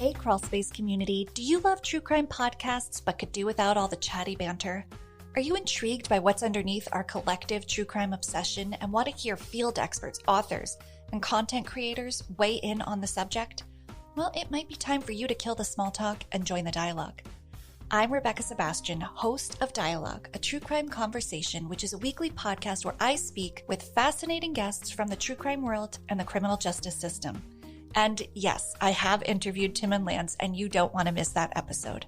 Hey, Crawlspace community, do you love true crime podcasts but could do without all the chatty banter? Are you intrigued by what's underneath our collective true crime obsession and want to hear field experts, authors, and content creators weigh in on the subject? Well, it might be time for you to kill the small talk and join the dialogue. I'm Rebecca Sebastian, host of Dialogue, a true crime conversation, which is a weekly podcast where I speak with fascinating guests from the true crime world and the criminal justice system. And yes, I have interviewed Tim and Lance, and you don't want to miss that episode.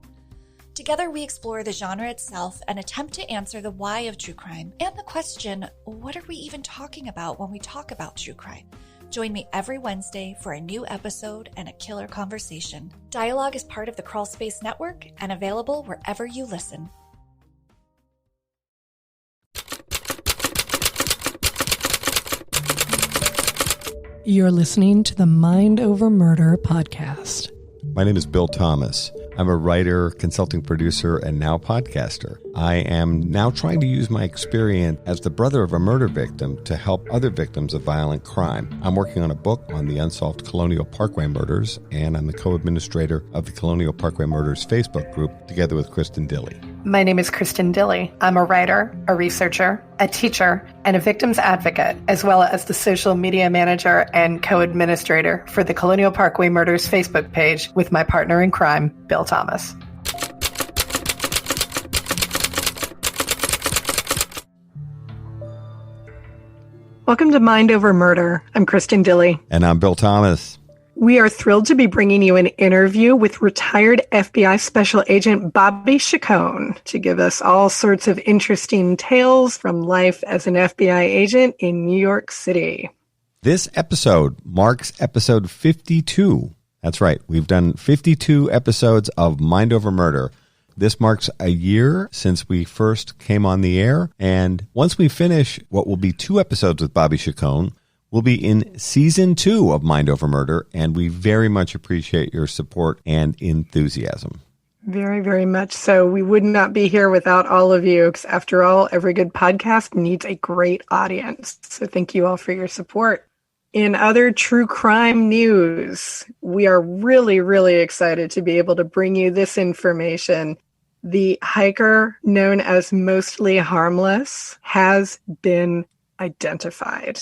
Together, we explore the genre itself and attempt to answer the why of true crime and the question, what are we even talking about when we talk about true crime? Join me every Wednesday for a new episode and a killer conversation. Dialogue is part of the Crawlspace Network and available wherever you listen. You're listening to the Mind Over Murder podcast. My name is Bill Thomas. I'm a writer, consulting producer, and now podcaster. I am now trying to use my experience as the brother of a murder victim to help other victims of violent crime. I'm working on a book on the unsolved Colonial Parkway murders, and I'm the co-administrator of the Colonial Parkway murders Facebook group together with Kristin Dilley. My name is Kristin Dilley. I'm a writer, a researcher, a teacher, and a victims advocate, as well as the social media manager and co-administrator for the Colonial Parkway Murders Facebook page with my partner in crime, Bill Thomas. Welcome to Mind Over Murder. I'm Kristin Dilley. And I'm Bill Thomas. We are thrilled to be bringing you an interview with retired FBI Special Agent Bobby Chacon to give us all sorts of interesting tales from life as an FBI agent in New York City. This episode marks episode 52. That's right. We've done 52 episodes of Mind Over Murder. This marks a year since we first came on the air. And once we finish what will be 2 episodes with Bobby Chacon, we'll be in season 2 of Mind Over Murder, and we very much appreciate your support and enthusiasm. Very, very much so. We would not be here without all of you, because after all, every good podcast needs a great audience. So thank you all for your support. In other true crime news, we are really, really excited to be able to bring you this information. The hiker known as Mostly Harmless has been identified.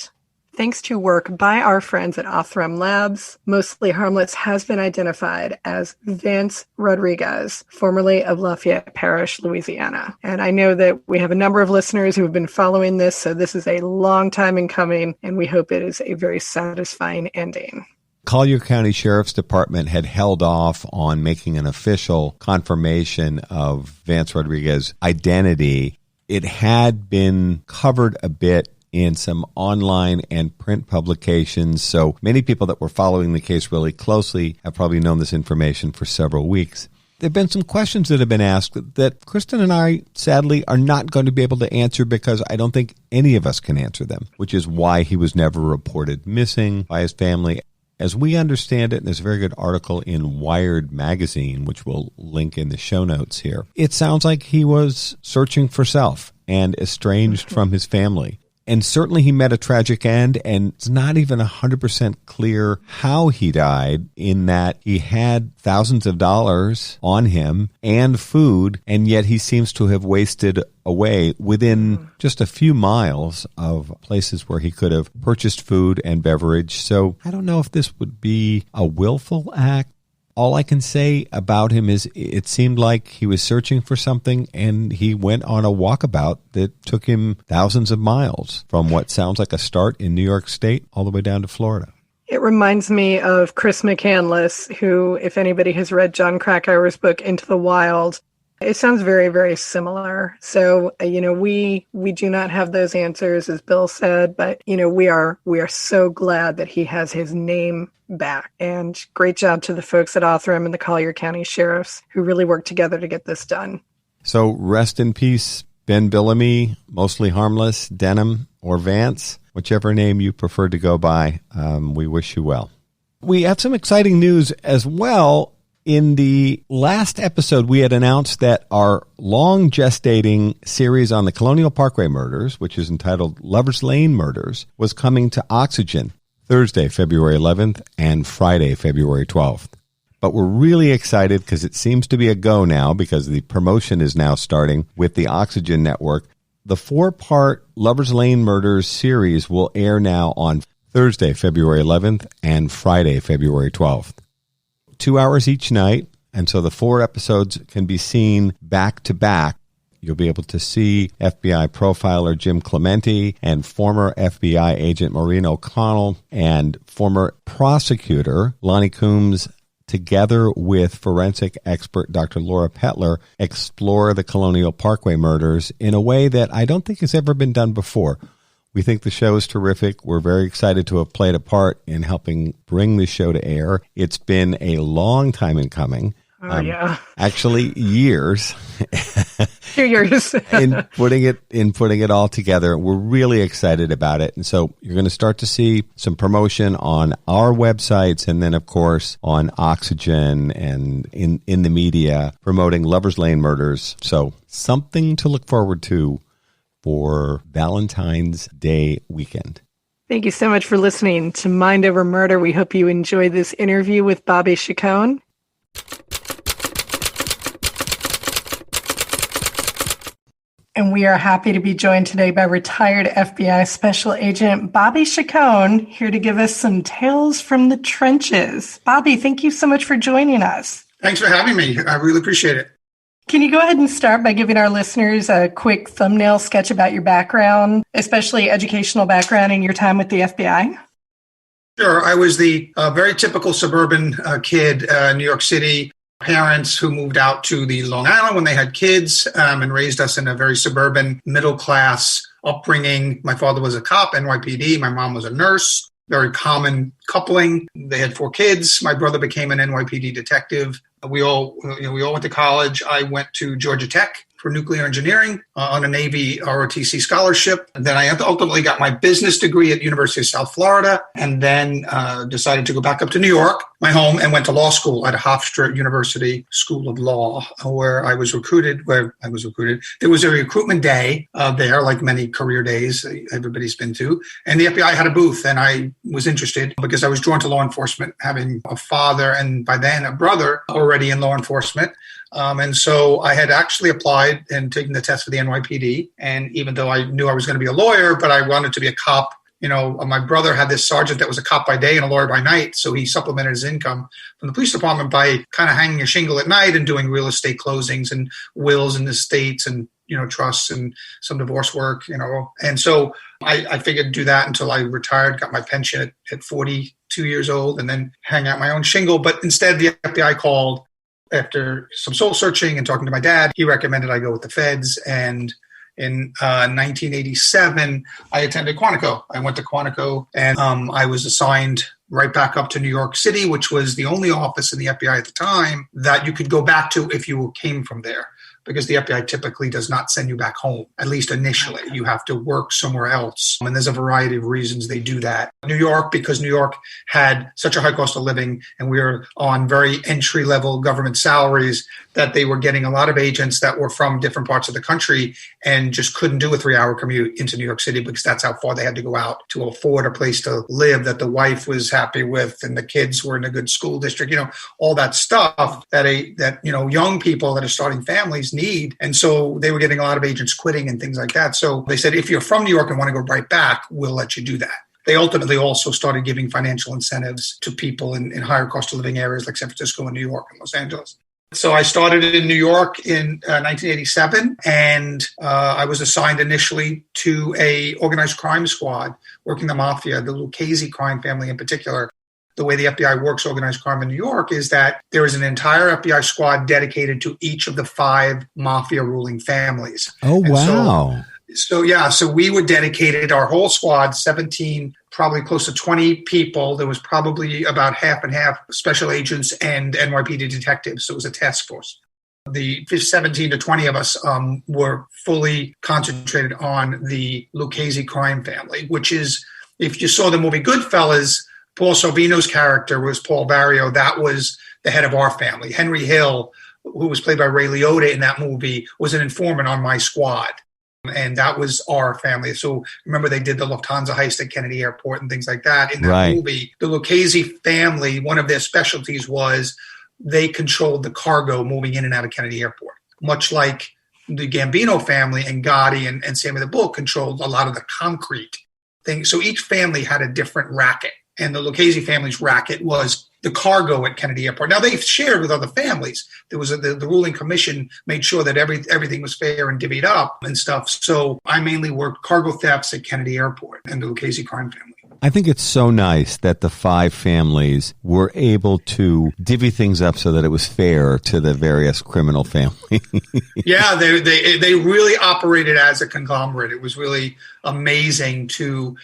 Thanks to work by our friends at Othram Labs, Mostly Harmless has been identified as Vance Rodriguez, formerly of Lafayette Parish, Louisiana. And I know that we have a number of listeners who have been following this, so this is a long time in coming, and we hope it is a very satisfying ending. Collier County Sheriff's Department had held off on making an official confirmation of Vance Rodriguez's identity. It had been covered a bit in some online and print publications. So many people that were following the case really closely have probably known this information for several weeks. There have been some questions that have been asked that Kristin and I, sadly, are not going to be able to answer because I don't think any of us can answer them, which is why he was never reported missing by his family. As we understand it, and there's a very good article in Wired magazine, which we'll link in the show notes here, it sounds like he was searching for self and estranged from his family. And certainly he met a tragic end, and it's not even 100% clear how he died, in that he had thousands of dollars on him and food, and yet he seems to have wasted away within just a few miles of places where he could have purchased food and beverage. So I don't know if this would be a willful act. All I can say about him is it seemed like he was searching for something, and he went on a walkabout that took him thousands of miles from what sounds like a start in New York State all the way down to Florida. It reminds me of Chris McCandless, who, if anybody has read John Krakauer's book, Into the Wild, it sounds very, very similar. So, we do not have those answers, as Bill said, but, we are so glad that he has his name back. And great job to the folks at Othram and the Collier County Sheriffs who really worked together to get this done. So rest in peace, Ben Billamy, Mostly Harmless, Denham, or Vance, whichever name you prefer to go by. We wish you well. We had some exciting news as well. In the last episode, we had announced that our long gestating series on the Colonial Parkway murders, which is entitled Lover's Lane Murders, was coming to Oxygen Thursday, February 11th, and Friday, February 12th. But we're really excited because it seems to be a go now because the promotion is now starting with the Oxygen Network. The 4-part Lover's Lane Murders series will air now on Thursday, February 11th and Friday, February 12th. 2 hours each night, and so the 4 episodes can be seen back to back. You'll be able to see FBI profiler Jim Clemente and former FBI agent Maureen O'Connell and former prosecutor Lonnie Coombs, together with forensic expert Dr. Laura Petler, explore the Colonial Parkway murders in a way that I don't think has ever been done before. We think the show is terrific. We're very excited to have played a part in helping bring the show to air. It's been a long time in coming. Yeah. Actually, years. 2 years. in putting it all together. We're really excited about it. And so you're going to start to see some promotion on our websites and then, of course, on Oxygen and in the media promoting Lover's Lane Murders. So something to look forward to for Valentine's Day weekend. Thank you so much for listening to Mind Over Murder. We hope you enjoyed this interview with Bobby Chacon. And we are happy to be joined today by retired FBI Special Agent Bobby Chacon, here to give us some tales from the trenches. Bobby, thank you so much for joining us. Thanks for having me. I really appreciate it. Can you go ahead and start by giving our listeners a quick thumbnail sketch about your background, especially educational background and your time with the FBI? Sure. I was the very typical suburban kid in New York City. Parents who moved out to the Long Island when they had kids and raised us in a very suburban middle-class upbringing. My father was a cop, NYPD. My mom was a nurse. Very common coupling. They had 4 kids. My brother became an NYPD detective. We all went to college. I went to Georgia Tech for nuclear engineering on a Navy ROTC scholarship. And then I ultimately got my business degree at University of South Florida, and then decided to go back up to New York, my home, and went to law school at Hofstra University School of Law, where I was recruited. There was a recruitment day there, like many career days everybody's been to. And the FBI had a booth, and I was interested because I was drawn to law enforcement, having a father and by then a brother already in law enforcement. And so I had actually applied and taken the test for the NYPD. And even though I knew I was going to be a lawyer, but I wanted to be a cop, my brother had this sergeant that was a cop by day and a lawyer by night. So he supplemented his income from the police department by kind of hanging a shingle at night and doing real estate closings and wills and estates and, trusts and some divorce work, And so I figured do that until I retired, got my pension at 42 years old, and then hang out my own shingle. But instead, the FBI called. After some soul searching and talking to my dad, he recommended I go with the feds. And in 1987, I attended Quantico. I went to Quantico, and I was assigned right back up to New York City, which was the only office in the FBI at the time that you could go back to if you came from there. Because the FBI typically does not send you back home, at least initially. You have to work somewhere else. And there's a variety of reasons they do that. New York, because New York had such a high cost of living and we were on very entry-level government salaries, that they were getting a lot of agents that were from different parts of the country and just couldn't do a 3-hour commute into New York City because that's how far they had to go out to afford a place to live that the wife was happy with and the kids were in a good school district, all that stuff that young people that are starting families need. And so they were getting a lot of agents quitting and things like that. So they said, if you're from New York and want to go right back, we'll let you do that. They ultimately also started giving financial incentives to people in higher cost of living areas like San Francisco and New York and Los Angeles. So I started in New York in 1987, and I was assigned initially to a organized crime squad working the Mafia, the Lucchese crime family in particular. The way the FBI works organized crime in New York is that there is an entire FBI squad dedicated to each of the 5 Mafia ruling families. Oh, wow. So we were dedicated, our whole squad, 17, probably close to 20 people. There was probably about half and half special agents and NYPD detectives. So it was a task force. The 17 to 20 of us were fully concentrated on the Lucchese crime family, which is, if you saw the movie Goodfellas, Paul Sorvino's character was Paul Barrio. That was the head of our family. Henry Hill, who was played by Ray Liotta in that movie, was an informant on my squad. And that was our family. So remember, they did the Lufthansa heist at Kennedy Airport and things like that in that movie. The Lucchese family, one of their specialties was they controlled the cargo moving in and out of Kennedy Airport, much like the Gambino family and Gotti and Sammy the Bull controlled a lot of the concrete things. So each family had a different racket, and the Lucchese family's racket was the cargo at Kennedy Airport. Now, they shared with other families. There was the ruling commission made sure that everything was fair and divvied up and stuff. So I mainly worked cargo thefts at Kennedy Airport and the Lucchese crime family. I think it's so nice that the 5 families were able to divvy things up so that it was fair to the various criminal families. Yeah, they really operated as a conglomerate. It was really amazing to,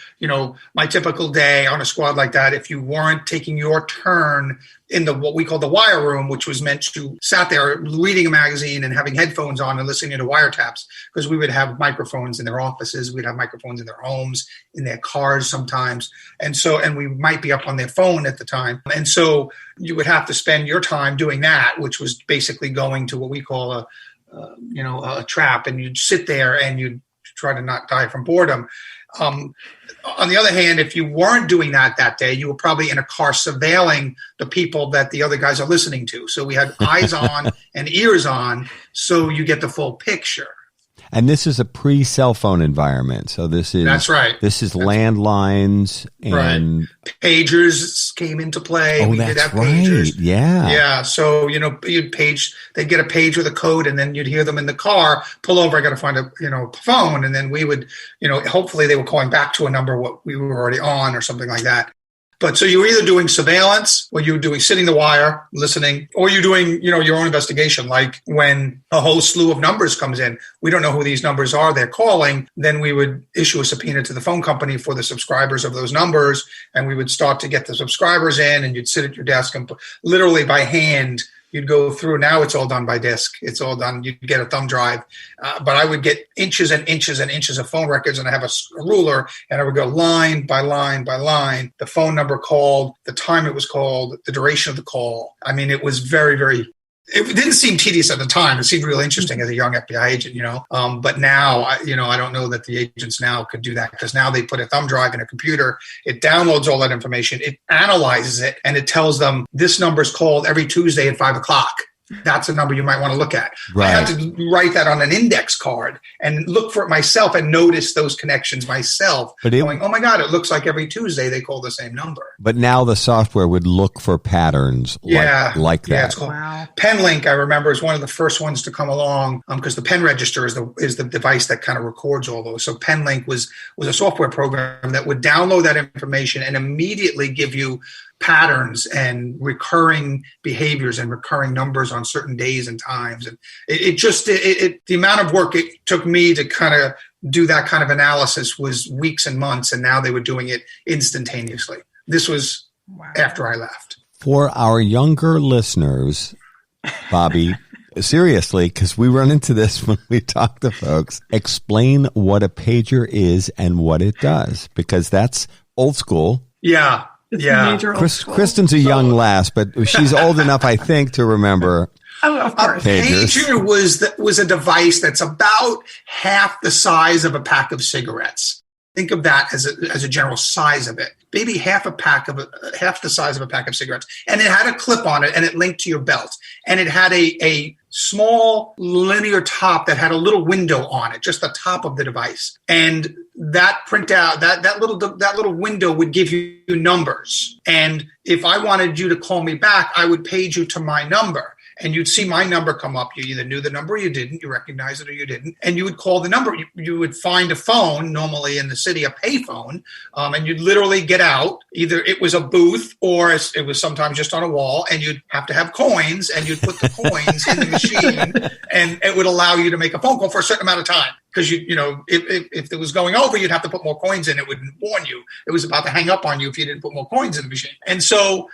my typical day on a squad like that, if you weren't taking your turn in what we call the wire room, which was meant to sat there reading a magazine and having headphones on and listening to wiretaps, because we would have microphones in their offices, we'd have microphones in their homes, in their cars sometimes, and we might be up on their phone at the time, and so you would have to spend your time doing that, which was basically going to what we call a trap, and you'd sit there and you'd try to not die from boredom. On the other hand, if you weren't doing that day, you were probably in a car surveilling the people that the other guys are listening to. So we had eyes on and ears on, so you get the full picture. And this is a pre-cell phone environment. So that's right. This is landlines and pagers came into play. Oh, that's right. Pagers. Yeah. Yeah. So, they'd get a page with a code, and then you'd hear them in the car, pull over, I got to find a phone. And then we would, hopefully they were calling back to a number what we were already on or something like that. But so you were either doing surveillance, or you were doing sitting the wire, listening, or you're doing, your own investigation. Like when a whole slew of numbers comes in, we don't know who these numbers are, they're calling, then we would issue a subpoena to the phone company for the subscribers of those numbers, and we would start to get the subscribers in, and you'd sit at your desk and literally by hand, you'd go through. Now it's all done by disk. It's all done. You'd get a thumb drive. But I would get inches and inches and inches of phone records, and I have a ruler, and I would go line by line by line, the phone number called, the time it was called, the duration of the call. I mean, it was very, very, it didn't seem tedious at the time. It seemed really interesting as a young FBI agent, But now, I don't know that the agents now could do that, because now they put a thumb drive in a computer. It downloads all that information. It analyzes it, and it tells them this number's called every Tuesday at 5:00. That's a number you might want to look at. Right. I had to write that on an index card and look for it myself and notice those connections myself. Going, oh my God, it looks like every Tuesday they call the same number. But now the software would look for patterns like that. Yeah, it's called PenLink, I remember, is one of the first ones to come along, because the pen register is the device that kind of records all those. So PenLink was a software program that would download that information and immediately give you patterns and recurring behaviors and recurring numbers on certain days and times. And the amount of work it took me to kind of do that kind of analysis was weeks and months, and now they were doing it instantaneously. This was after I left. For our younger listeners, Bobby, seriously, because we run into this when we talk to folks, explain what a pager is and what it does, because that's old school. Yeah. Kristin's a young lass, but she's old enough, I think, to remember. Oh, of course. A pager was a device that's about half the size of a pack of cigarettes. Think of that as a general size of it. Maybe half the size of a pack of cigarettes. And it had a clip on it, and it linked to your belt. And it had a small linear top that had a little window on it, just the top of the device. And that printout, that little window would give you numbers. And if I wanted you to call me back, I would page you to my number. And you'd see my number come up. You either knew the number or you didn't. You recognized it or you didn't. And you would call the number. You would find a phone, normally in the city, a pay phone, and you'd literally get out. Either it was a booth or it was sometimes just on a wall, and you'd have to have coins, and you'd put the coins in the machine, and it would allow you to make a phone call for a certain amount of time. Because, if it was going over, you'd have to put more coins in. It would warn you. It was about to hang up on you if you didn't put more coins in the machine. And so,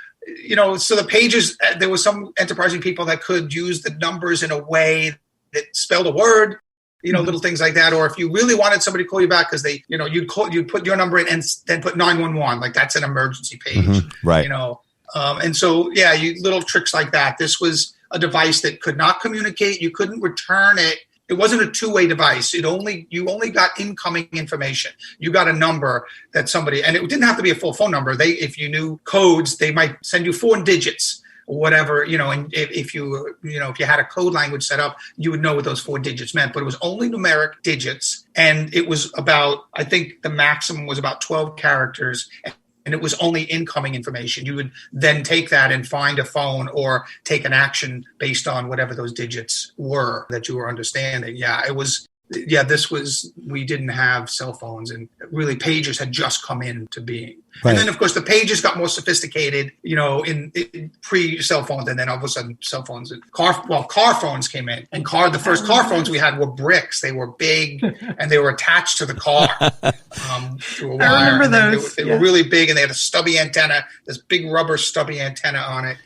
so the pages, there was some enterprising people that could use the numbers in a way that spelled a word, little things like that. Or if you really wanted somebody to call you back, because they, you'd put your number in and then put 911, like that's an emergency page, right? And so, little tricks like that. This was a device that could not communicate. You couldn't return it. It wasn't a two-way device. You only got incoming information. You got a number that somebody, and it didn't have to be a full phone number. If you knew codes, they might send you 4 digits whatever, and if you had a code language set up, you would know what those 4 digits meant, but it was only numeric digits. And it was about, I think the maximum was about 12 characters. And it was only incoming information. You would then take that and find a phone or take an action based on whatever those digits were that you were understanding. We didn't have cell phones, and really pagers had just come into being. Right. And then, of course, the pagers got more sophisticated, in pre-cell phones, and then all of a sudden cell phones and car phones came in. And the first car phones we had were bricks. They were big, and they were attached to the car through a wire. I remember those. They were really big, and they had a stubby antenna, this big rubber stubby antenna on it.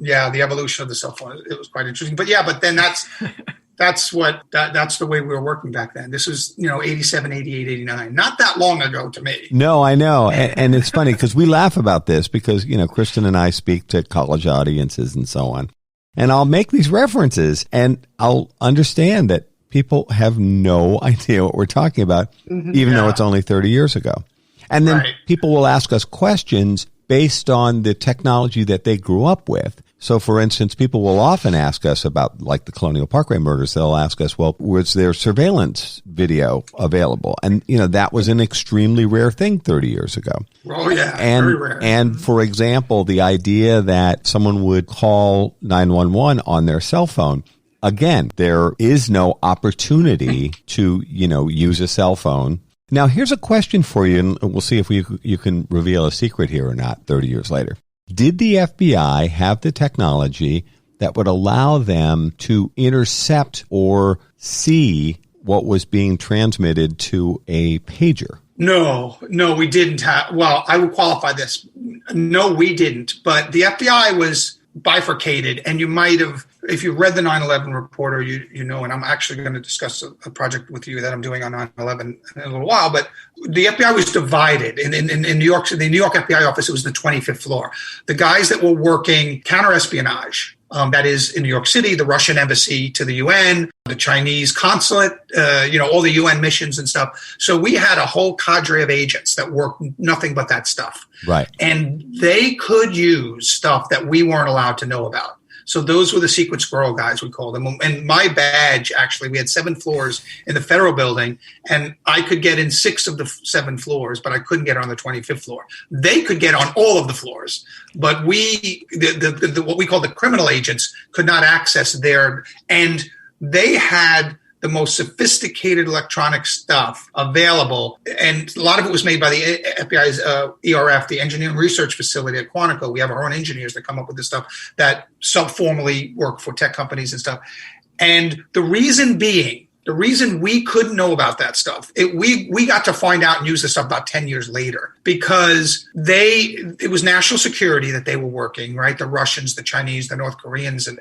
Yeah, the evolution of the cell phone, it was quite interesting. But then that's the way we were working back then. This was, 87, 88, 89. Not that long ago to me. No, I know. And it's funny because we laugh about this because, Kristin and I speak to college audiences and so on. And I'll make these references and I'll understand that people have no idea what we're talking about, even though it's only 30 years ago. And then people will ask us questions based on the technology that they grew up with. So, for instance, people will often ask us about, like, the Colonial Parkway murders. They'll ask us, well, was there surveillance video available? And, that was an extremely rare thing 30 years ago. Oh, yeah, very rare. And, for example, the idea that someone would call 911 on their cell phone, again, there is no opportunity to, use a cell phone. Now, here's a question for you, and we'll see if you can reveal a secret here or not 30 years later. Did the FBI have the technology that would allow them to intercept or see what was being transmitted to a pager? No, we didn't have. Well, I would qualify this. No, we didn't. But the FBI was bifurcated, and you might have, if you read the 9/11 report, or and I'm actually going to discuss a project with you that I'm doing on 9/11 in a little while, but the FBI was divided. In New York, the New York FBI office, it was the 25th floor. The guys that were working counterespionage, that is in New York City, the Russian embassy to the UN, the Chinese consulate, all the UN missions and stuff. So we had a whole cadre of agents that worked nothing but that stuff. Right. And they could use stuff that we weren't allowed to know about. So those were the secret squirrel guys, we called them. And my badge, actually, we had 7 floors in the federal building, and I could get in 6 of the 7 floors, but I couldn't get on the 25th floor. They could get on all of the floors, but the what we call the criminal agents could not access there. And they had the most sophisticated electronic stuff available. And a lot of it was made by the FBI's ERF, the Engineering Research Facility at Quantico. We have our own engineers that come up with this stuff that sub-formally work for tech companies and stuff. And the reason we couldn't know about that stuff, we got to find out and use this stuff about 10 years later, because it was national security that they were working, right? The Russians, the Chinese, the North Koreans, and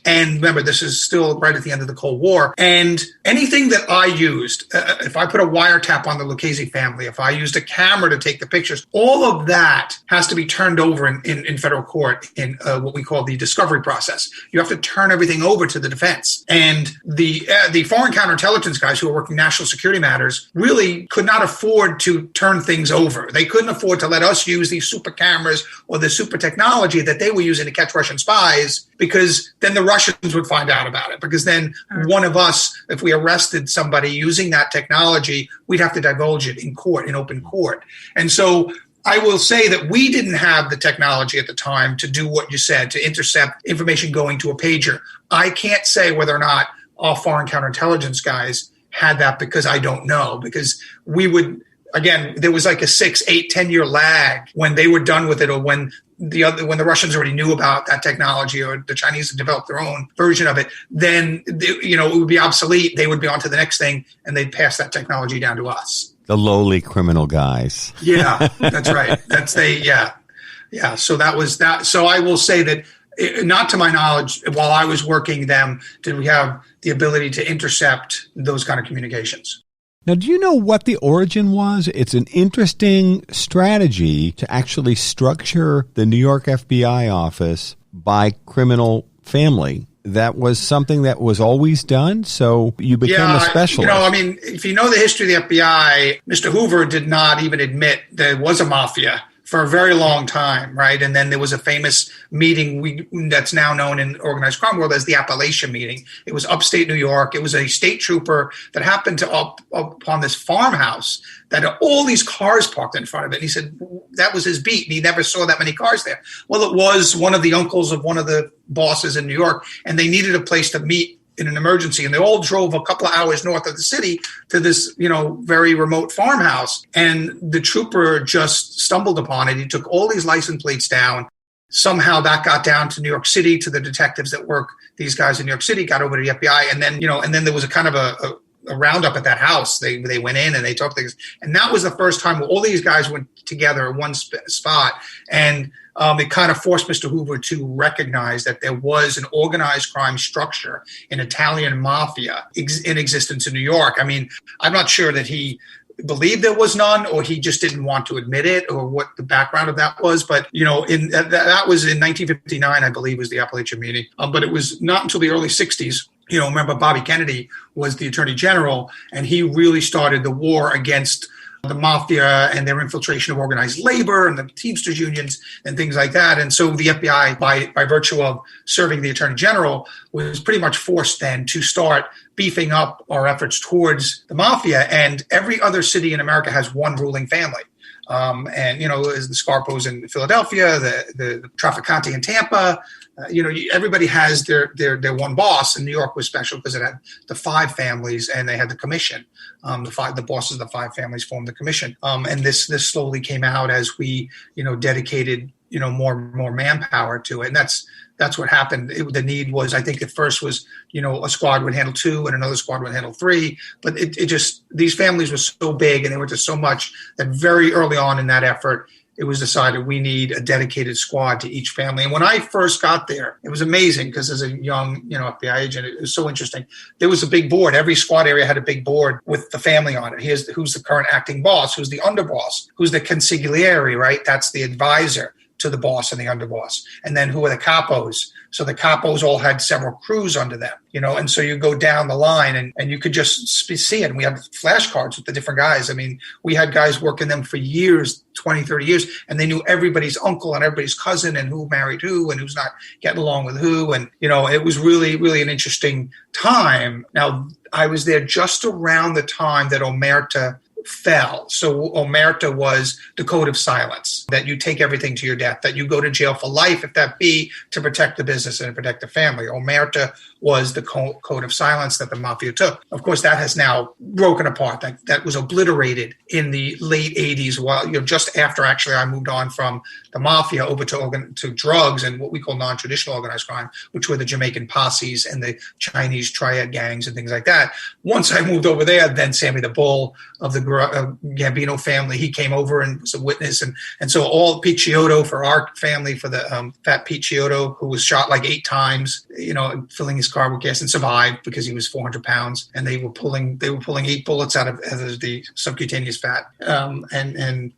remember, this is still right at the end of the Cold War. And anything that I used, if I put a wiretap on the Lucchese family, if I used a camera to take the pictures, all of that has to be turned over in federal court in what we call the discovery process. You have to turn everything over to the defense. And the foreign counterintelligence guys who were working national security matters really could not afford to turn things over. They couldn't afford to let us use these super cameras or the super technology that they were using to catch Russian spies, because then the Russians would find out about it. Because then one of us, if we arrested somebody using that technology, we'd have to divulge it in court, in open court. And so I will say that we didn't have the technology at the time to do what you said, to intercept information going to a pager. I can't say whether or not all foreign counterintelligence guys had that, because I don't know, because we would, again, there was like a 6, 8, 10-year lag when they were done with it, or when the Russians already knew about that technology, or the Chinese had developed their own version of it, then, it would be obsolete. They would be on to the next thing, and they'd pass that technology down to us. The lowly criminal guys. Yeah, that's right. Yeah. So that was that. So I will say that, not to my knowledge, while I was working them, did we have the ability to intercept those kind of communications. Now, do you know what the origin was? It's an interesting strategy to actually structure the New York FBI office by criminal family. That was something that was always done, so you became a specialist. If you know the history of the FBI, Mr. Hoover did not even admit there was a mafia for a very long time, right? And then there was a famous meeting that's now known in organized crime world as the Appalachian meeting. It was upstate New York. It was a state trooper that happened to up on this farmhouse that had all these cars parked in front of it. And he said that was his beat, and he never saw that many cars there. Well, it was one of the uncles of one of the bosses in New York, and they needed a place to meet in an emergency. And they all drove a couple of hours north of the city to this, very remote farmhouse. And the trooper just stumbled upon it. He took all these license plates down. Somehow that got down to New York City, to the detectives that work, these guys in New York City, got over to the FBI. And then, there was a kind of a roundup at that house. They went in and they talked things. And that was the first time all these guys went together in one spot. And it kind of forced Mr. Hoover to recognize that there was an organized crime structure, an Italian mafia in existence in New York. I mean, I'm not sure that he believed there was none, or he just didn't want to admit it, or what the background of that was. But, that was in 1959, I believe, was the Appalachian meeting. But it was not until the early 60s. Remember Bobby Kennedy was the attorney general, and he really started the war against the mafia and their infiltration of organized labor and the Teamsters unions and things like that. And so the FBI, by virtue of serving the attorney general, was pretty much forced then to start beefing up our efforts towards the mafia. And every other city in America has one ruling family. As the Scarpos in Philadelphia, the Trafficante in Tampa, everybody has their one boss. And New York was special because it had the 5 families and they had the commission. The bosses of the 5 families formed the commission. And this slowly came out as we, dedicated, more manpower to it. And that's what happened. The need was, I think at first was, a squad would handle 2 and another squad would handle 3. But these families were so big and they were just so much that very early on in that effort, it was decided we need a dedicated squad to each family. And when I first got there, it was amazing because as a young, FBI agent, it was so interesting. There was a big board. Every squad area had a big board with the family on it. Here's who's the current acting boss, who's the underboss, who's the consigliere, right? That's the advisor to the boss and the underboss. And then who are the capos? So the capos all had several crews under them, and so you go down the line and you could just see it. And we had flashcards with the different guys. I mean, we had guys working them for years, 20, 30 years, and they knew everybody's uncle and everybody's cousin and who married who and who's not getting along with who. And, it was really, really an interesting time. Now, I was there just around the time that Omerta fell. So Omerta was the code of silence, that you take everything to your death, that you go to jail for life, if that be to protect the business and protect the family. Omerta was the code of silence that the mafia took. Of course, that has now broken apart. That was obliterated in the late 80s, while just after actually I moved on from the mafia over to drugs and what we call non-traditional organized crime, which were the Jamaican posses and the Chinese triad gangs and things like that. Once I moved over there, then Sammy the Bull of the Gambino family, he came over and was a witness. And so all Pete Chiodo for our family, for the fat Pete Chiodo, who was shot like 8 times, filling his car with gas and survived because he was 400 pounds. And they were pulling 8 bullets out of the subcutaneous fat. I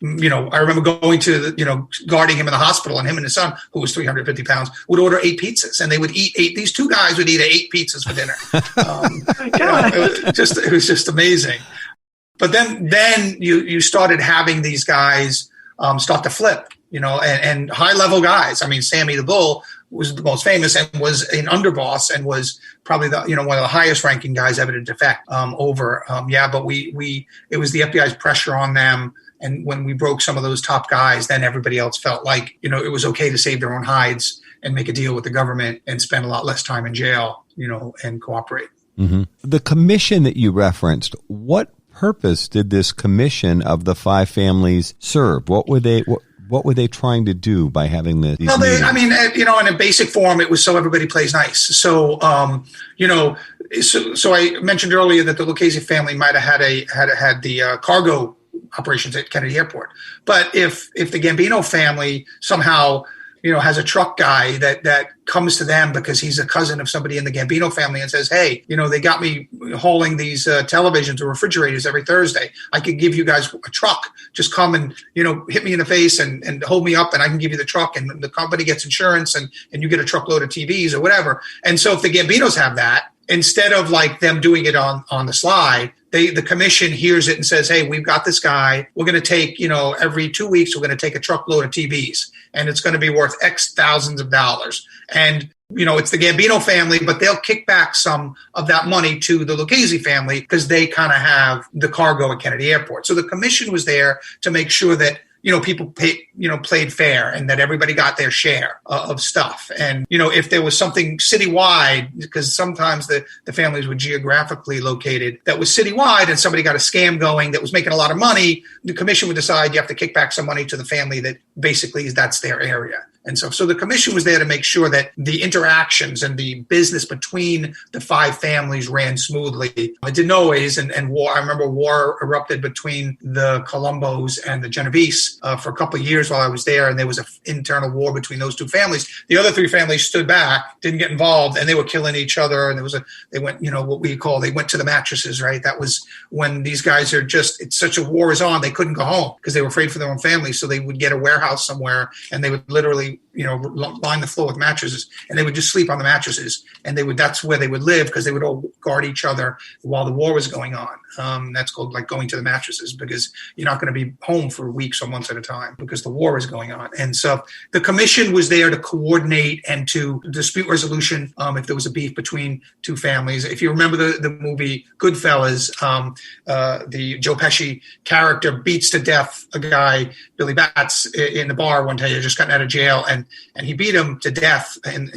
remember going to, guarding him in the hospital, and him and his son, who was 350 pounds, would order 8 pizzas, and they would eat 8. These 2 guys would eat 8 pizzas for dinner. It was just amazing. But then you started having these guys start to flip, and high level guys. I mean, Sammy the Bull was the most famous and was an underboss and was probably the one of the highest ranking guys ever to defect over. But it was the FBI's pressure on them. And when we broke some of those top guys, then everybody else felt like, it was okay to save their own hides and make a deal with the government and spend a lot less time in jail, and cooperate. Mm-hmm. The commission that you referenced, what purpose did this commission of the 5 families serve? What were they trying to do by having these meetings? In a basic form, it was so everybody plays nice. So, so I mentioned earlier that the Lucchese family might have had the cargo operations at Kennedy Airport. But if the Gambino family somehow, has a truck guy that comes to them because he's a cousin of somebody in the Gambino family and says, hey, they got me hauling these televisions or refrigerators every Thursday. I could give you guys a truck. Just come and, hit me in the face and hold me up and I can give you the truck, and the company gets insurance and you get a truckload of TVs or whatever. And so if the Gambinos have that, instead of like them doing it on the slide, the commission hears it and says, hey, we've got this guy. We're going to take, every 2 weeks, we're going to take a truckload of TVs, and it's going to be worth X thousands of dollars. And, it's the Gambino family, but they'll kick back some of that money to the Lucchese family because they kind of have the cargo at Kennedy Airport. So the commission was there to make sure that people played fair and that everybody got their share of stuff. And, if there was something citywide, because sometimes the families were geographically located, that was citywide and somebody got a scam going that was making a lot of money, the commission would decide you have to kick back some money to the family that basically that's their area. And so the commission was there to make sure that the interactions and the business between the five families ran smoothly. It didn't always, and war. I remember war erupted between the Colombos and the Genovese for a couple of years while I was there, and there was an internal war between those two families. The other three families stood back, didn't get involved, and they were killing each other. And they went, they went to the mattresses, right? That was when these guys it's such a war is on, they couldn't go home because they were afraid for their own families. So they would get a warehouse somewhere, and they would literally line the floor with mattresses, and they would just sleep on the mattresses, and that's where they would live because they would all guard each other while the war was going on. That's called like going to the mattresses, because you're not going to be home for weeks or months at a time because the war is going on. And so the commission was there to coordinate and to dispute resolution if there was a beef between two families. If you remember the movie Goodfellas, the Joe Pesci character beats to death a guy, Billy Batts, in the bar one day. He had just gotten out of jail, and he beat him to death, and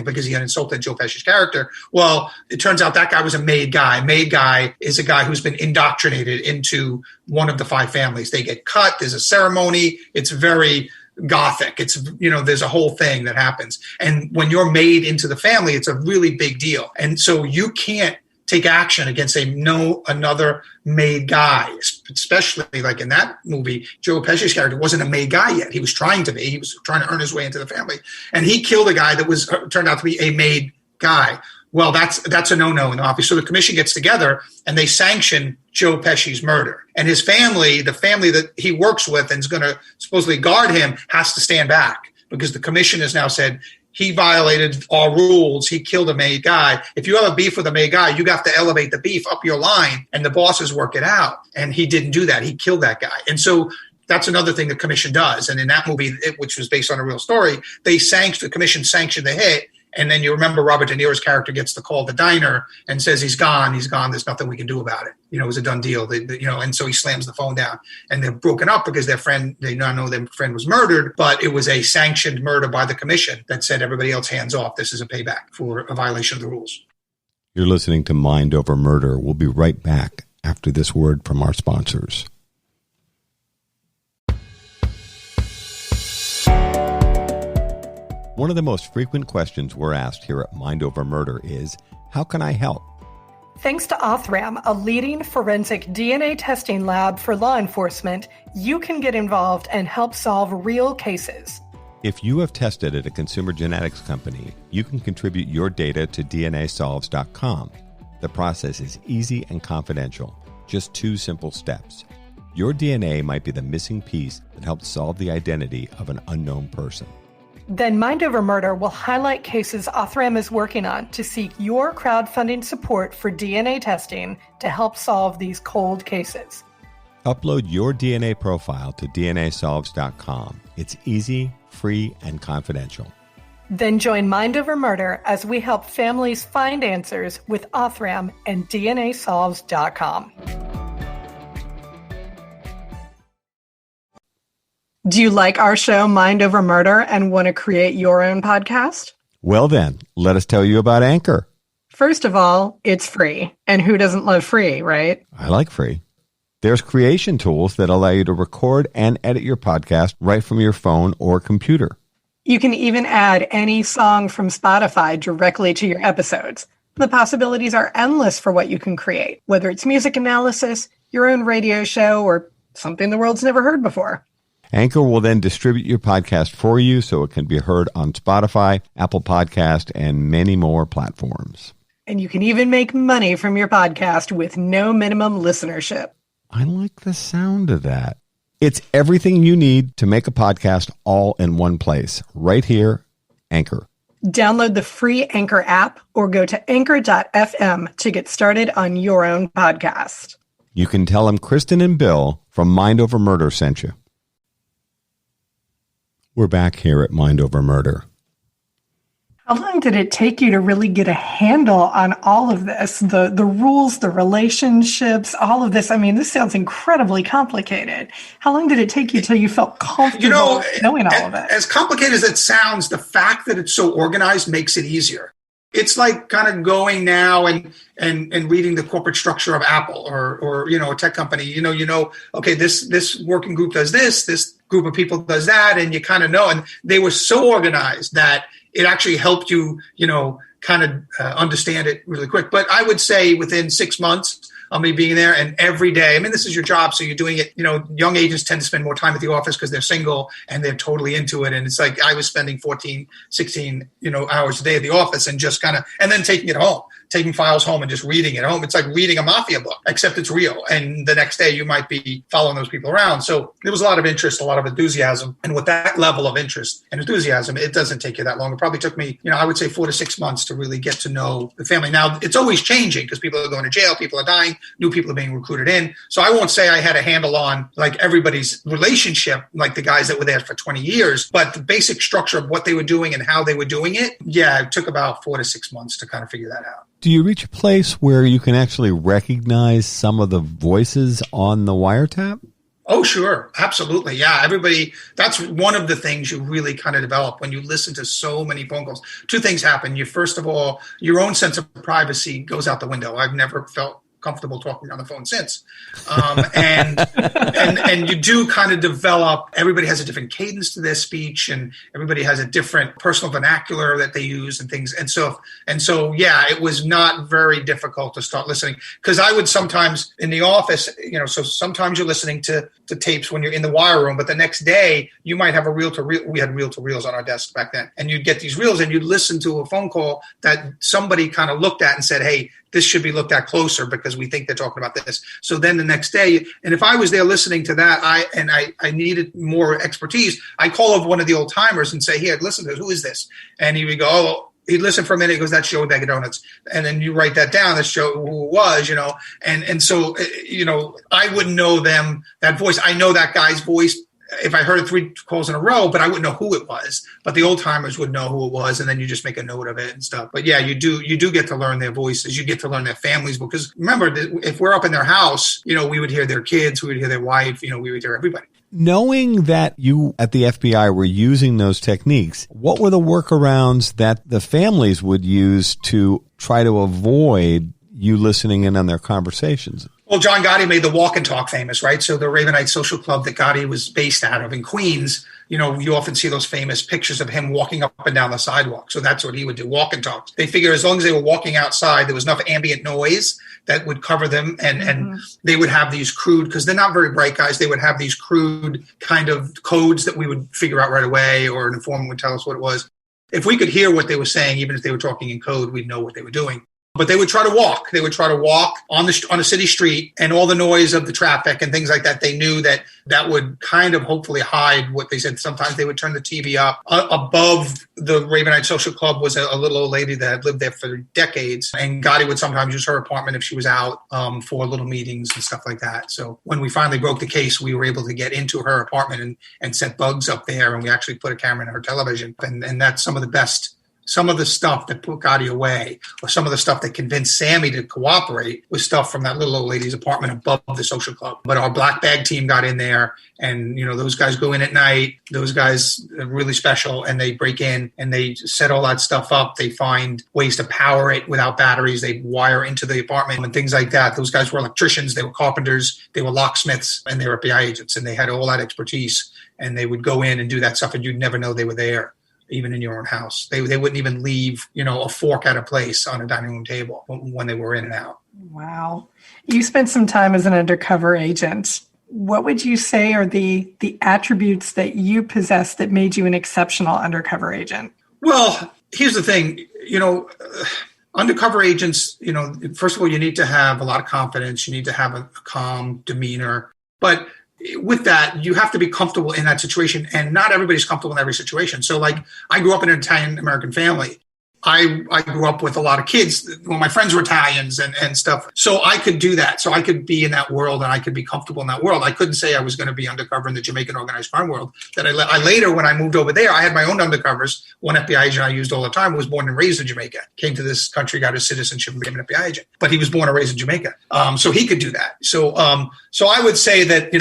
because he had insulted Joe Pesci's character. Well, it turns out that guy was a made guy. Made guy is a guy who's been indoctrinated into one of the five families. They get cut. There's a ceremony. It's very Gothic. It's, there's a whole thing that happens. And when you're made into the family, it's a really big deal. And so you can't take action against another made guy, especially like in that movie. Joe Pesci's character wasn't a made guy yet. He was trying to be. He was trying to earn his way into the family, and he killed a guy that turned out to be a made guy. Well, that's a no-no in the Mafia. So the commission gets together and they sanction Joe Pesci's murder, and his family, the family that he works with and is going to supposedly guard him, has to stand back because the commission has now said, he violated our rules. He killed a made guy. If you have a beef with a made guy, you have to elevate the beef up your line, and the bosses work it out. And he didn't do that. He killed that guy. And so that's another thing the commission does. And in that movie, which was based on a real story, the commission sanctioned the hit. And then you remember Robert De Niro's character gets the call at the diner and says, he's gone. There's nothing we can do about it. It was a done deal. And so he slams the phone down, and they're broken up because they now know their friend was murdered, but it was a sanctioned murder by the commission that said, everybody else hands off. This is a payback for a violation of the rules. You're listening to Mind Over Murder. We'll be right back after this word from our sponsors. One of the most frequent questions we're asked here at Mind Over Murder is, how can I help? Thanks to Othram, a leading forensic DNA testing lab for law enforcement, you can get involved and help solve real cases. If you have tested at a consumer genetics company, you can contribute your data to DNAsolves.com. The process is easy and confidential. Just 2 simple steps. Your DNA might be the missing piece that helps solve the identity of an unknown person. Then Mind Over Murder will highlight cases Othram is working on to seek your crowdfunding support for DNA testing to help solve these cold cases. Upload your DNA profile to DNAsolves.com. It's easy, free, and confidential. Then join Mind Over Murder as we help families find answers with Othram and DNAsolves.com. Do you like our show, Mind Over Murder, and want to create your own podcast? Well then, let us tell you about Anchor. First of all, it's free. And who doesn't love free, right? I like free. There's creation tools that allow you to record and edit your podcast right from your phone or computer. You can even add any song from Spotify directly to your episodes. The possibilities are endless for what you can create, whether it's music analysis, your own radio show, or something the world's never heard before. Anchor will then distribute your podcast for you so it can be heard on Spotify, Apple Podcast, and many more platforms. And you can even make money from your podcast with no minimum listenership. I like the sound of that. It's everything you need to make a podcast all in one place, right here, Anchor. Download the free Anchor app or go to anchor.fm to get started on your own podcast. You can tell them Kristin and Bill from Mind Over Murder sent you. We're back here at Mind Over Murder. How long did it take you to really get a handle on all of this? The rules, the relationships, all of this. I mean, this sounds incredibly complicated. How long did it take you till you felt comfortable knowing all of it? As complicated as it sounds, the fact that it's so organized makes it easier. It's like kind of going now and reading the corporate structure of Apple or a tech company. Okay, this working group does this group of people does that, and you kind of know. And they were so organized that it actually helped you, kind of understand it really quick. But I would say within 6 months of me being there, and every day, I mean, this is your job, so you're doing it. Young agents tend to spend more time at the office because they're single and they're totally into it. And it's like I was spending 14, 16, hours a day at the office and just kind of, and then taking it home, taking files home and just reading it home. It's like reading a Mafia book, except it's real. And the next day you might be following those people around. So there was a lot of interest, a lot of enthusiasm. And with that level of interest and enthusiasm, it doesn't take you that long. It probably took me, I would say 4 to 6 months to really get to know the family. Now, it's always changing because people are going to jail, people are dying, new people are being recruited in. So I won't say I had a handle on like everybody's relationship, like the guys that were there for 20 years, but the basic structure of what they were doing and how they were doing it, it took about 4 to 6 months to kind of figure that out. Do you reach a place where you can actually recognize some of the voices on the wiretap? Oh, sure. Absolutely. Yeah. Everybody, that's one of the things you really kind of develop when you listen to so many phone calls. Two things happen. First of all, your own sense of privacy goes out the window. I've never felt comfortable talking on the phone since. And you do kind of develop, everybody has a different cadence to their speech and everybody has a different personal vernacular that they use and things. And so, it was not very difficult to start listening because I would sometimes in the office, so sometimes you're listening to tapes when you're in the wire room, but the next day you might have a reel-to-reel. We had reel-to-reels on our desk back then. And you'd get these reels and you'd listen to a phone call that somebody kind of looked at and said, hey, this should be looked at closer because we think they're talking about this. So then the next day, and if I was there listening to that, I needed more expertise, I call over one of the old timers and say, here, listen to this. Who is this? And he would go, he'd listen for a minute. He goes, that's Joey Bag of Donuts. And then you write that down. That's Joe who it was, And so, I wouldn't know that voice. I know that guy's voice if I heard it 3 calls in a row, but I wouldn't know who it was. But the old timers would know who it was, and then you just make a note of it and stuff. But yeah, you do get to learn their voices. You get to learn their families because remember, if we're up in their house, we would hear their kids, we would hear their wife, we would hear everybody. Knowing that you at the FBI were using those techniques, what were the workarounds that the families would use to try to avoid you listening in on their conversations? Well, John Gotti made the walk and talk famous, right? So the Ravenite social club that Gotti was based out of in Queens, you often see those famous pictures of him walking up and down the sidewalk. So that's what he would do, walk and talk. They figure as long as they were walking outside, there was enough ambient noise that would cover them. And they would have these crude, because they're not very bright guys, they would have these crude kind of codes that we would figure out right away, or an informant would tell us what it was. If we could hear what they were saying, even if they were talking in code, we'd know what they were doing. But they would try to walk. They would try to walk on a city street, and all the noise of the traffic and things like that. They knew that would kind of hopefully hide what they said. Sometimes they would turn the TV up. Above the Ravenite Social Club was a little old lady that had lived there for decades. And Gotti would sometimes use her apartment if she was out for little meetings and stuff like that. So when we finally broke the case, we were able to get into her apartment and set bugs up there. And we actually put a camera in her television. And that's some of the stuff that put Gotti away, or some of the stuff that convinced Sammy to cooperate, was stuff from that little old lady's apartment above the social club. But our black bag team got in there, and those guys go in at night. Those guys are really special, and they break in and they set all that stuff up. They find ways to power it without batteries. They wire into the apartment and things like that. Those guys were electricians, they were carpenters, they were locksmiths, and they were FBI agents, and they had all that expertise. And they would go in and do that stuff, and you'd never know they were there. Even in your own house. They wouldn't even leave, a fork out of place on a dining room table when they were in and out. Wow. You spent some time as an undercover agent. What would you say are the attributes that you possess that made you an exceptional undercover agent? Well, here's the thing, undercover agents, first of all, you need to have a lot of confidence. You need to have a calm demeanor. But with that, you have to be comfortable in that situation, and not everybody's comfortable in every situation. So like, I grew up in an Italian American family. I grew up with a lot of kids. Well, my friends were Italians and stuff. So I could do that. So I could be in that world, and I could be comfortable in that world. I couldn't say I was going to be undercover in the Jamaican organized crime world. That I later, when I moved over there, I had my own undercovers. One FBI agent I used all the time was born and raised in Jamaica. Came to this country, got his citizenship, and became an FBI agent. But he was born and raised in Jamaica. So he could do that. So I would say that,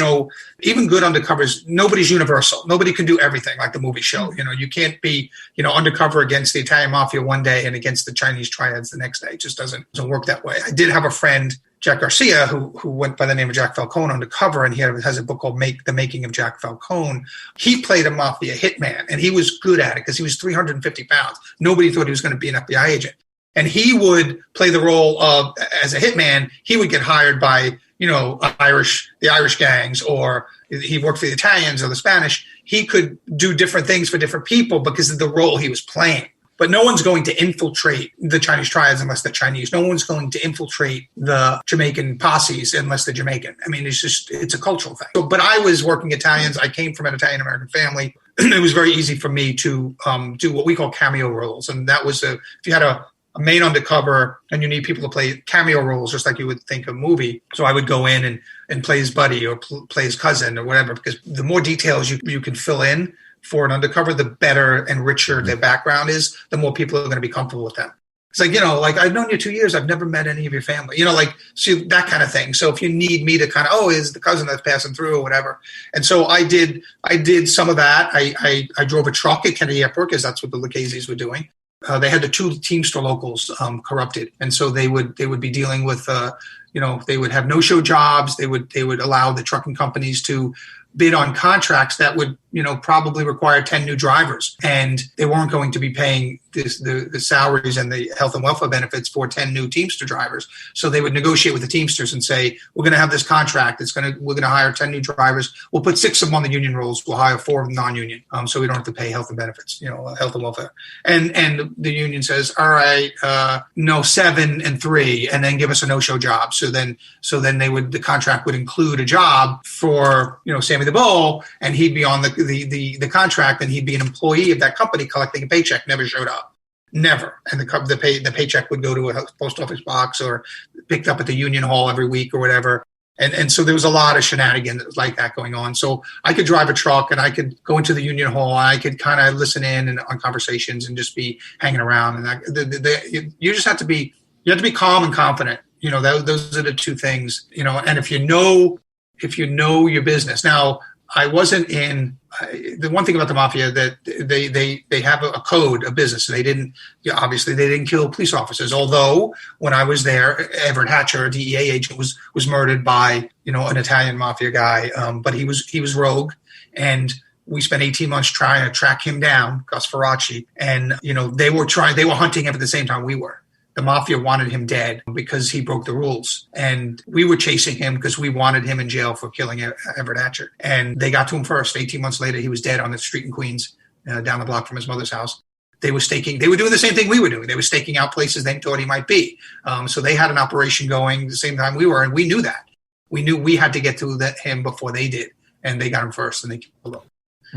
even good undercovers, nobody's universal. Nobody can do everything like the movie show. You can't be, undercover against the Italian Mafia one day and against the Chinese triads the next day. It just doesn't work that way. I did have a friend, Jack Garcia, who went by the name of Jack Falcone undercover, and he has a book called The Making of Jack Falcone. He played a Mafia hitman, and he was good at it because he was 350 pounds. Nobody thought he was going to be an FBI agent. And he would play the role of, as a hitman, he would get hired by, the Irish gangs, or he worked for the Italians or the Spanish. He could do different things for different people because of the role he was playing. But no one's going to infiltrate the Chinese triads unless they're Chinese. No one's going to infiltrate the Jamaican posses unless they're Jamaican. I mean, it's a cultural thing. But I was working Italians. I came from an Italian-American family. It was very easy for me to do what we call cameo roles. And that was if you had a main undercover and you need people to play cameo roles, just like you would think a movie. So I would go in and play his buddy or play his cousin or whatever, because the more details you can fill in for an undercover, the better and richer their background is, the more people are going to be comfortable with them. It's like, I've known you 2 years. I've never met any of your family, see that kind of thing. So if you need me to kind of, is the cousin that's passing through or whatever. And so I did some of that. I drove a truck at Kennedy Airport because that's what the Lucchese's were doing. They had the two Teamster locals corrupted, and so they would be dealing with they would have no-show jobs. They would allow the trucking companies to bid on contracts that would probably require 10 new drivers, and they weren't going to be paying the salaries and the health and welfare benefits for 10 new Teamster drivers. So they would negotiate with the Teamsters and say, we're going to have this contract. We're going to hire 10 new drivers. We'll put 6 of them on the union rolls. We'll hire 4 of them non-union. So we don't have to pay health and benefits, health and welfare. And the union says, all right, no, 7 and 3, and then give us a no-show job. So then the contract would include a job for, Sammy the Bull, and he'd be on the contract, and he'd be an employee of that company collecting a paycheck. Never showed up. Never. And the paycheck would go to a post office box or picked up at the union hall every week or whatever. And so there was a lot of shenanigans like that going on. So I could drive a truck, and I could go into the union hall, and I could kind of listen in on conversations and just be hanging around. And you just have to be calm and confident. Those are the two things, and if you know your business. Now, I wasn't in the one thing about the Mafia that they have a code of business. They didn't kill police officers. Although when I was there, Everett Hatcher, a DEA agent, was murdered by an Italian Mafia guy. But he was rogue, and we spent 18 months trying to track him down, Gus Ferracci, and they were hunting him at the same time we were. The Mafia wanted him dead because he broke the rules. And we were chasing him because we wanted him in jail for killing Everett Hatcher. And they got to him first. 18 months later, he was dead on the street in Queens, down the block from his mother's house. They were doing the same thing we were doing. They were staking out places they thought he might be. So they had an operation going the same time we were, and we knew that. We knew we had to get to him before they did. And they got him first, and they killed him.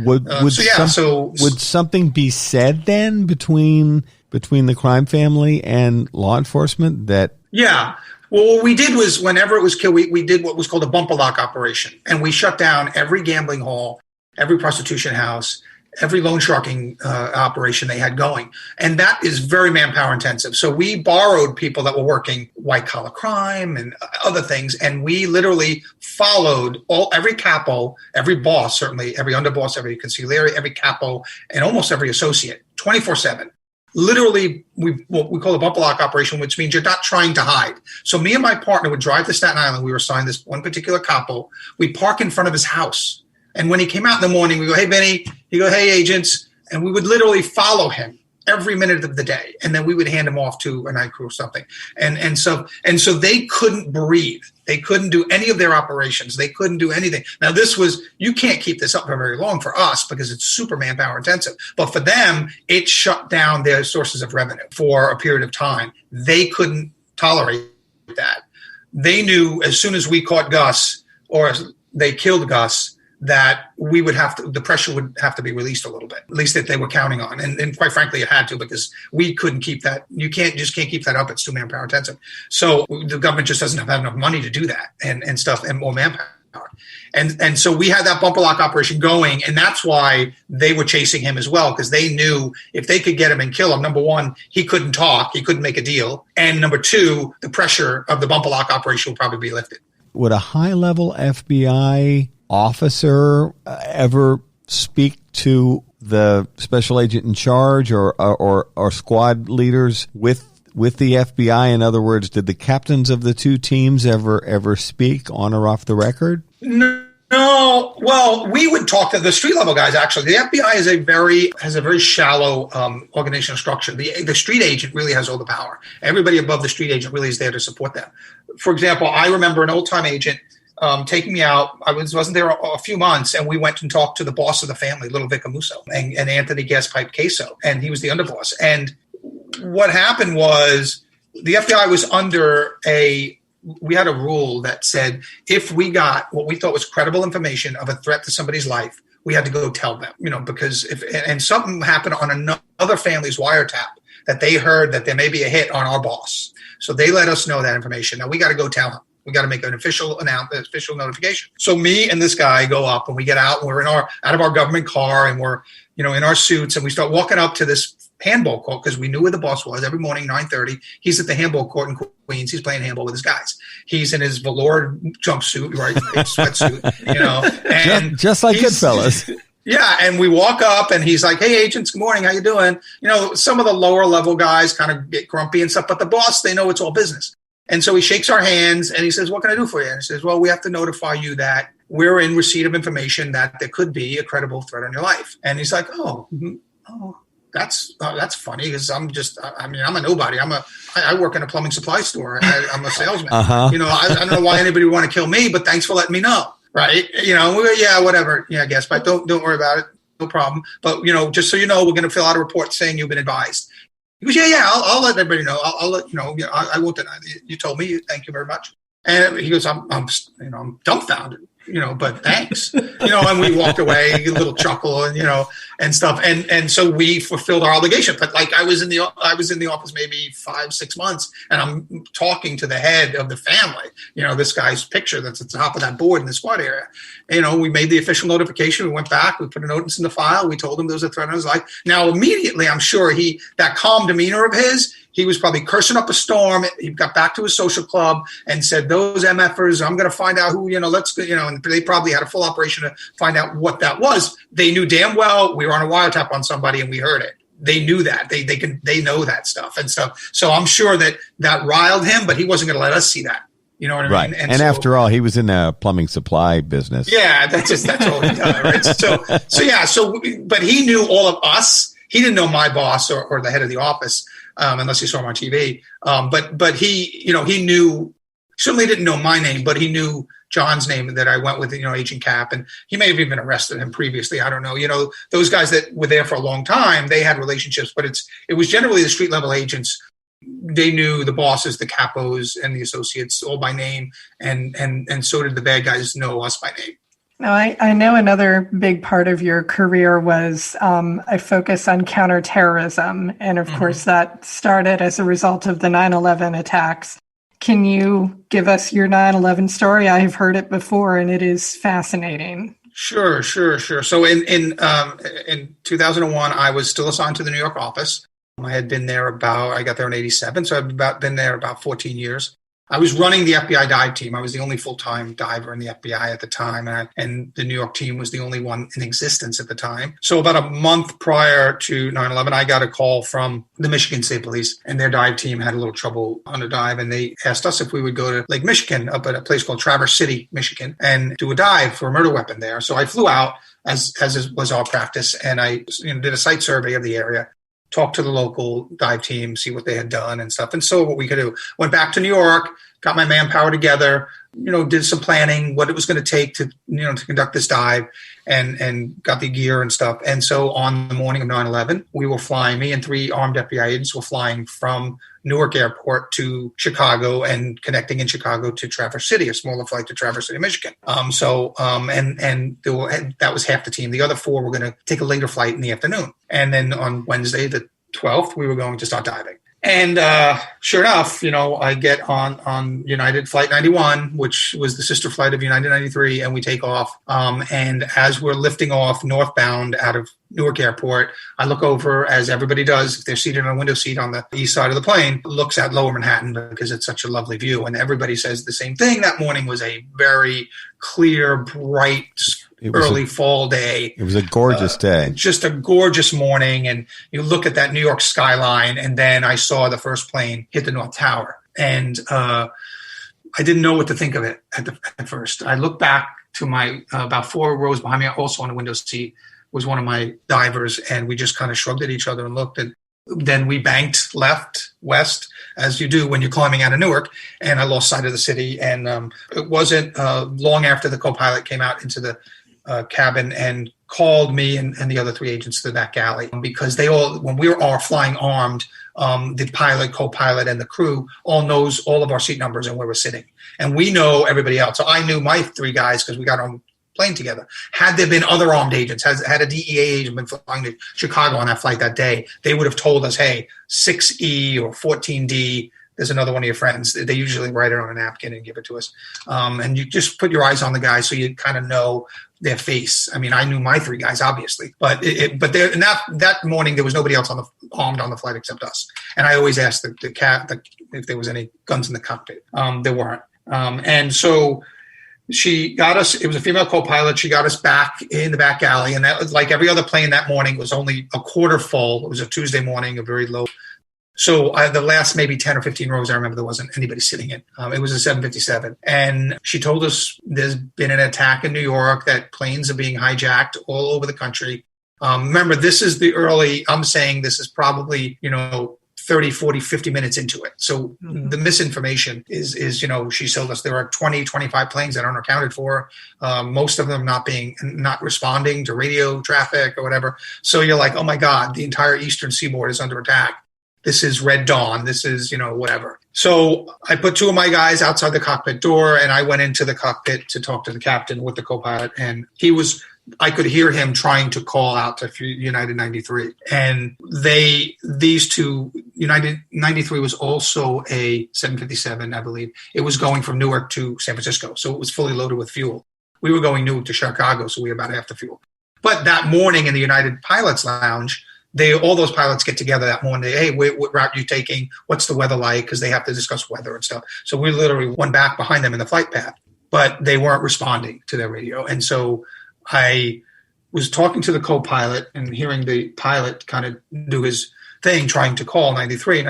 Would something be said then between the crime family and law enforcement that? Yeah. Well, what we did was whenever it was killed, we did what was called a bumper lock operation. And we shut down every gambling hall, every prostitution house, every loan sharking operation they had going. And that is very manpower intensive. So we borrowed people that were working white collar crime and other things. And we literally followed every capo, every boss, certainly every underboss, every consigliere, every capo, and almost every associate 24/7. Literally, what we call a bumper lock operation, which means you're not trying to hide. So me and my partner would drive to Staten Island. We were assigned this one particular capo. We'd park in front of his house. And when he came out in the morning, we go, hey, Benny. He go, hey, agents. And we would literally follow him every minute of the day. And then we would hand him off to a night crew or something. And so they couldn't breathe. They couldn't do any of their operations. They couldn't do anything. Now, you can't keep this up for very long for us because it's super manpower intensive. But for them, it shut down their sources of revenue for a period of time. They couldn't tolerate that. They knew as soon as we caught Gus, or they killed Gus, that the pressure would have to be released a little bit, at least that they were counting on. And quite frankly, it had to, because we couldn't keep that. You can't keep that up. It's too manpower intensive. So the government just doesn't have enough money to do that and stuff and more manpower. And so we had that bumper lock operation going, and that's why they were chasing him as well, because they knew if they could get him and kill him, number one, he couldn't talk, he couldn't make a deal, and number two, the pressure of the bumper lock operation will probably be lifted. Would a high-level FBI officer ever speak to the special agent in charge or squad leaders with the FBI? In other words, did the captains of the two teams ever speak on or off the record? No. Well, we would talk to the street level guys. Actually, the FBI has a very shallow organizational structure. The street agent really has all the power. Everybody above the street agent really is there to support them. For example, I remember an old time agent taking me out. I wasn't there a few months, and we went and talked to the boss of the family, Little Vic Amuso, and Anthony Gaspipe Queso, and he was the underboss. And what happened was the FBI was we had a rule that said if we got what we thought was credible information of a threat to somebody's life, we had to go tell them, because if something happened on another family's wiretap that they heard that there may be a hit on our boss. So they let us know that information. Now we got to go tell him. We got to make an official notification. So me and this guy go up, and we get out, and we're out of our government car, and we're, in our suits, and we start walking up to this handball court, because we knew where the boss was. Every morning, 9:30, he's at the handball court in Queens. He's playing handball with his guys. He's in his velour jumpsuit, right, sweatsuit, and just like Goodfellas. Yeah, and we walk up, and he's like, "Hey, agents, good morning. How you doing?" Some of the lower level guys kind of get grumpy and stuff, but the boss, they know it's all business. And so he shakes our hands, and he says, "What can I do for you?" And he says, "Well, we have to notify you that we're in receipt of information that there could be a credible threat on your life." And he's like, "Oh, that's funny, because I'm a nobody. I work in a plumbing supply store. I'm a salesman. Uh-huh. I don't know why anybody would want to kill me, but thanks for letting me know." Right? Yeah, whatever. Yeah, I guess, but don't worry about it. No problem. But, just so you know, we're going to fill out a report saying you've been advised. He goes, yeah, I'll let everybody know. I'll let you know. I won't deny it. You told me. Thank you very much. And he goes, I'm dumbfounded, but thanks, and we walked away, a little chuckle and stuff. And so we fulfilled our obligation. But like I was in the office maybe 5-6 months, and I'm talking to the head of the family, this guy's picture that's at the top of that board in the squad area. We made the official notification. We went back, we put a notice in the file. We told him there was a threat on his life. Now, immediately, I'm sure that calm demeanor of his, he was probably cursing up a storm. He got back to his social club and said, "Those MFers, I'm going to find out who, let's go," and they probably had a full operation to find out what that was. They knew damn well we were on a wiretap on somebody, and we heard it. They knew that. They know that stuff and stuff. So I'm sure that riled him, but he wasn't going to let us see that. You know what I mean? Right. And after all, he was in the plumbing supply business. Yeah, that's all he done. Right? But he knew all of us. He didn't know my boss or the head of the office. Unless he saw him on TV. But he, he knew, certainly didn't know my name, but he knew John's name that I went with, Agent Cap, and he may have even arrested him previously. I don't know. Those guys that were there for a long time, they had relationships, but it was generally the street level agents. They knew the bosses, the capos, and the associates all by name, and so did the bad guys know us by name. Now, I know another big part of your career was a focus on counterterrorism. And of course, that started as a result of the 9/11 attacks. Can you give us your 9/11 story? I have heard it before, and it is fascinating. Sure. So in 2001, I was still assigned to the New York office. I had been there I got there in 87, so I've been there about 14 years. I was running the FBI dive team. I was the only full-time diver in the FBI at the time, and the New York team was the only one in existence at the time. So about a month prior to 9/11, I got a call from the Michigan State Police, and their dive team had a little trouble on a dive, and they asked us if we would go to Lake Michigan, up at a place called Traverse City, Michigan, and do a dive for a murder weapon there. So I flew out, as was our practice, and I did a site survey of the area, talked to the local dive team, see what they had done and stuff, and so what we could do. Went back to New York, got my manpower together, did some planning, what it was going to take to conduct this dive, and got the gear and stuff. And so on the morning of 9/11, we were flying, me and 3 armed FBI agents were flying from Newark Airport to Chicago and connecting in Chicago to Traverse City, a smaller flight to Traverse City, Michigan. That was half the team. The other 4 were going to take a later flight in the afternoon. And then on Wednesday, the 12th, we were going to start diving. And sure enough, I get on United Flight 91, which was the sister flight of United 93, and we take off. And as we're lifting off northbound out of Newark Airport, I look over, as everybody does, if they're seated on a window seat on the east side of the plane, looks at Lower Manhattan because it's such a lovely view. And everybody says the same thing. That morning was a very clear, bright, early fall day. It was a gorgeous day. Just a gorgeous morning. And you look at that New York skyline, and then I saw the first plane hit the North Tower. And I didn't know what to think of it at first. I looked back to my about 4 rows behind me, also on the window seat, was one of my divers, and we just kind of shrugged at each other and looked. And then we banked west, as you do when you're climbing out of Newark, and I lost sight of the city. And it wasn't long after the co-pilot came out into the cabin and called me and the other 3 agents to that galley, because they all, when we were all flying armed, the pilot, co-pilot, and the crew all knows all of our seat numbers and where we're sitting. And we know everybody else. So I knew my 3 guys because we got on plane together. Had there been other armed agents, had a DEA agent been flying to Chicago on that flight that day, they would have told us, hey, 6E or 14D, there's another one of your friends. They usually write it on a napkin and give it to us. And you just put your eyes on the guy so you kind of know their face. I mean, I knew my 3 guys, obviously, but there, in that morning, there was nobody else armed on the flight except us. And I always asked if there was any guns in the cockpit. There weren't. And so she got us, it was a female co-pilot. She got us back in the back alley. And that was like every other plane that morning, was only a quarter full. It was a Tuesday morning, a very low. So the last maybe 10 or 15 rows, I remember there wasn't anybody sitting in. It was a 757. And she told us there's been an attack in New York, that planes are being hijacked all over the country. Remember, this is I'm saying this is probably, 30, 40, 50 minutes into it. So the misinformation is, she told us there are 20, 25 planes that aren't accounted for. Most of them not responding to radio traffic or whatever. So you're like, oh my God, the entire Eastern Seaboard is under attack. This is Red Dawn. This is, whatever. So I put 2 of my guys outside the cockpit door, and I went into the cockpit to talk to the captain with the co-pilot. And I could hear him trying to call out to United 93. And these 2, United 93 was also a 757, I believe. It was going from Newark to San Francisco. So it was fully loaded with fuel. We were going Newark to Chicago, so we were about half the fuel. But that morning in the United Pilots Lounge, all those pilots get together that morning. Hey, what route are you taking? What's the weather like? Because they have to discuss weather and stuff. So we literally went back behind them in the flight path, but they weren't responding to their radio. And so I was talking to the co-pilot and hearing the pilot kind of do his thing, trying to call 93.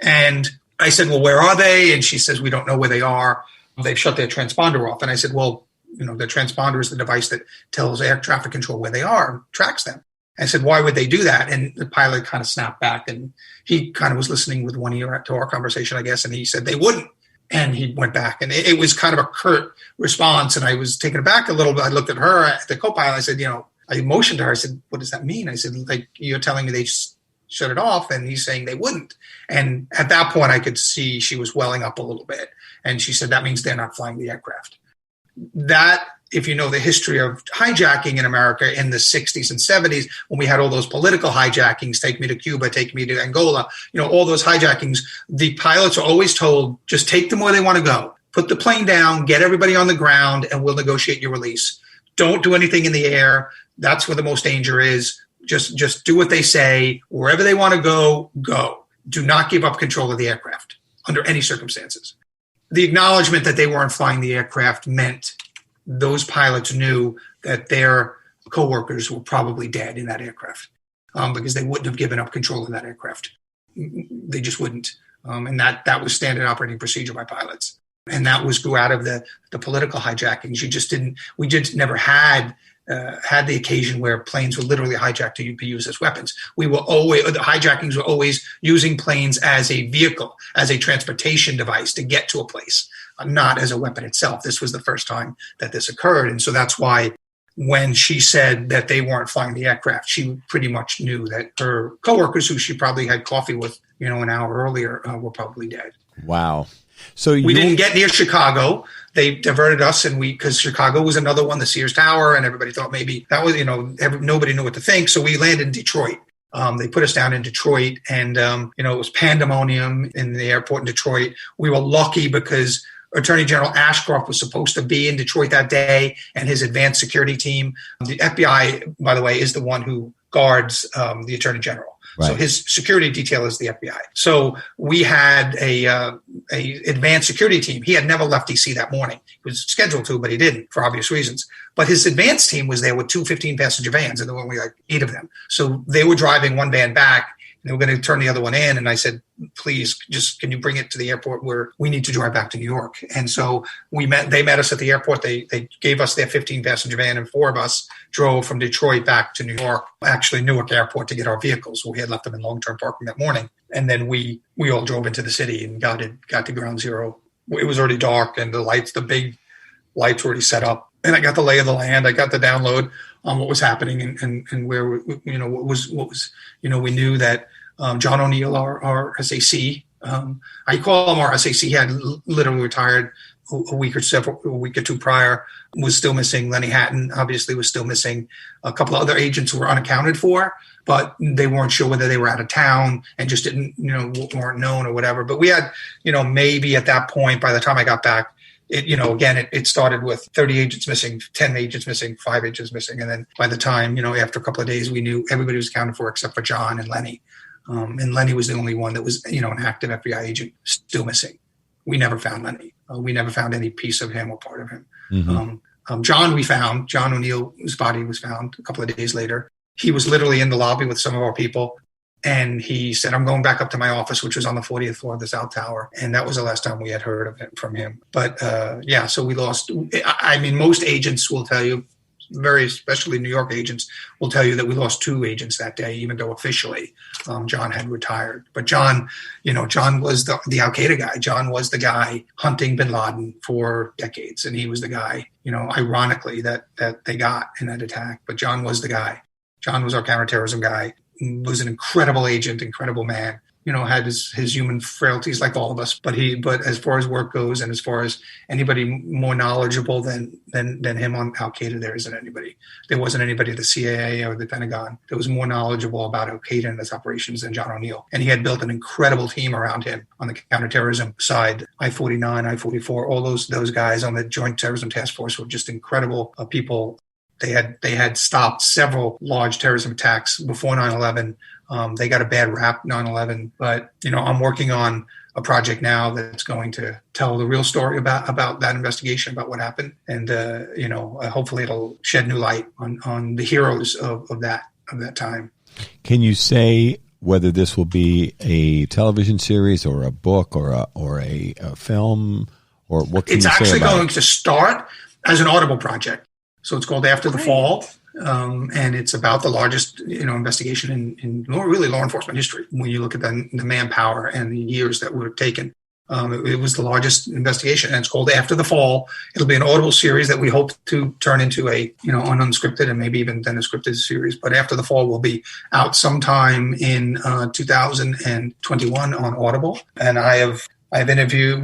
And I said, well, where are they? And she says, we don't know where they are. They've shut their transponder off. And I said, well, the transponder is the device that tells air traffic control where they are and tracks them. I said, why would they do that? And the pilot kind of snapped back, and he kind of was listening with one ear to our conversation, I guess. And he said they wouldn't. And he went back, and it was kind of a curt response. And I was taken aback a little bit. I looked at her, at the co-pilot. I said, I motioned to her. I said, what does that mean? I said, like, you're telling me they just shut it off, and he's saying they wouldn't. And at that point, I could see she was welling up a little bit. And she said, that means they're not flying the aircraft. That, if you know the history of hijacking in America in the 60s and 70s, when we had all those political hijackings, take me to Cuba, take me to Angola, all those hijackings, the pilots are always told, just take them where they want to go. Put the plane down, get everybody on the ground, and we'll negotiate your release. Don't do anything in the air. That's where the most danger is. Just do what they say. Wherever they want to go, go. Do not give up control of the aircraft under any circumstances. The acknowledgement that they weren't flying the aircraft meant those pilots knew that their coworkers were probably dead in that aircraft, because they wouldn't have given up control of that aircraft. They just wouldn't. And that was standard operating procedure by pilots. And that grew out of the political hijackings. We just never had the occasion where planes were literally hijacked to be used as weapons. The hijackings were always using planes as a vehicle, as a transportation device to get to a place. not as a weapon itself. This was the first time that this occurred. And so that's why when she said that they weren't flying the aircraft, she pretty much knew that her coworkers, who she probably had coffee with, an hour earlier, were probably dead. Wow. So we didn't get near Chicago. They diverted us, and because Chicago was another one, the Sears Tower, and everybody thought maybe that was, nobody knew what to think. So we landed in Detroit. They put us down in Detroit, and, it was pandemonium in the airport in Detroit. We were lucky because Attorney General Ashcroft was supposed to be in Detroit that day, and his advanced security team. The FBI, by the way, is the one who guards the Attorney General. Right. So his security detail is the FBI. So we had a advanced security team. He had never left D.C. that morning. He was scheduled to, but he didn't for obvious reasons. But his advanced team was there with 2 15-passenger vans, and there were only like 8 of them. So they were driving one van back, and they were going to turn the other one in. And I said, please, just can you bring it to the airport where we need to drive back to New York? And so they met us at the airport. They gave us their 15-passenger van, and 4 of us drove from Detroit back to New York, actually Newark Airport, to get our vehicles. We had left them in long-term parking that morning. And then we all drove into the city and got to ground zero. It was already dark, and the big lights were already set up. And I got the lay of the land. I got the download on what was happening and where, what was, we knew that John O'Neill, our SAC, I call him our SAC. He had literally retired a week or 2 prior, was still missing. Lenny Hatton obviously was still missing. A couple of other agents who were unaccounted for, but they weren't sure whether they were out of town and just didn't, weren't known or whatever. But we had, maybe at that point, by the time I got back, it started with 30 agents missing, 10 agents missing, 5 agents missing. And then by the time, after a couple of days, we knew everybody was accounted for except for John and Lenny. And Lenny was the only one that was, an active FBI agent still missing. We never found Lenny. We never found any piece of him or part of him. Mm-hmm. John, we found. John O'Neill's body was found a couple of days later. He was literally in the lobby with some of our people. And he said, I'm going back up to my office, which was on the 40th floor of the South Tower. And that was the last time we had heard of it from him. But so we lost. I mean, most agents will tell you, very especially New York agents, will tell you that we lost 2 agents that day, even though officially John had retired. But John was the Al-Qaeda guy. John was the guy hunting bin Laden for decades. And he was the guy, ironically, that they got in that attack. But John was the guy. John was our counterterrorism guy. Was an incredible agent, incredible man, had his human frailties like all of us, but as far as work goes and as far as anybody more knowledgeable than him on Al-Qaeda, there wasn't anybody at the CIA or the Pentagon that was more knowledgeable about Al-Qaeda and its operations than John O'Neill. And he had built an incredible team around him on the counterterrorism side. I-49, I-44, all those guys on the Joint Terrorism Task Force were just incredible people. They had stopped several large terrorism attacks before 9/11. They got a bad rap, 9/11. But, I'm working on a project now that's going to tell the real story about that investigation, about what happened. And, hopefully it'll shed new light on the heroes of that time. Can you say whether this will be a television series or a book or a film, or what can you say about it? It's actually going to start as an Audible project. So it's called After the Fall, and it's about the largest, investigation in really law enforcement history. When you look at the manpower and the years that were taken, it was the largest investigation, and it's called After the Fall. It'll be an Audible series that we hope to turn into an unscripted and maybe even then a scripted series. But After the Fall will be out sometime in 2021 on Audible, and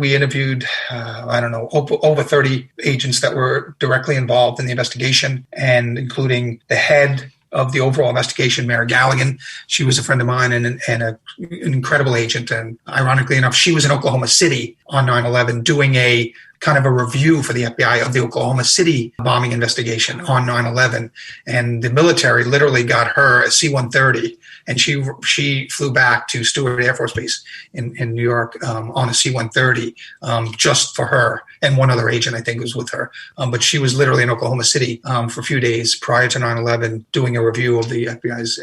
we interviewed, over 30 agents that were directly involved in the investigation, and including the head of the overall investigation, Mary Galligan. She was a friend of mine and an incredible agent. And ironically enough, she was in Oklahoma City on 9/11 doing a kind of a review for the FBI of the Oklahoma City bombing investigation on 9/11. And the military literally got her a C-130, and she flew back to Stewart Air Force Base in New York on a C-130 just for her. And one other agent, I think, was with her. But she was literally in Oklahoma City for a few days prior to 9/11 doing a review of the FBI's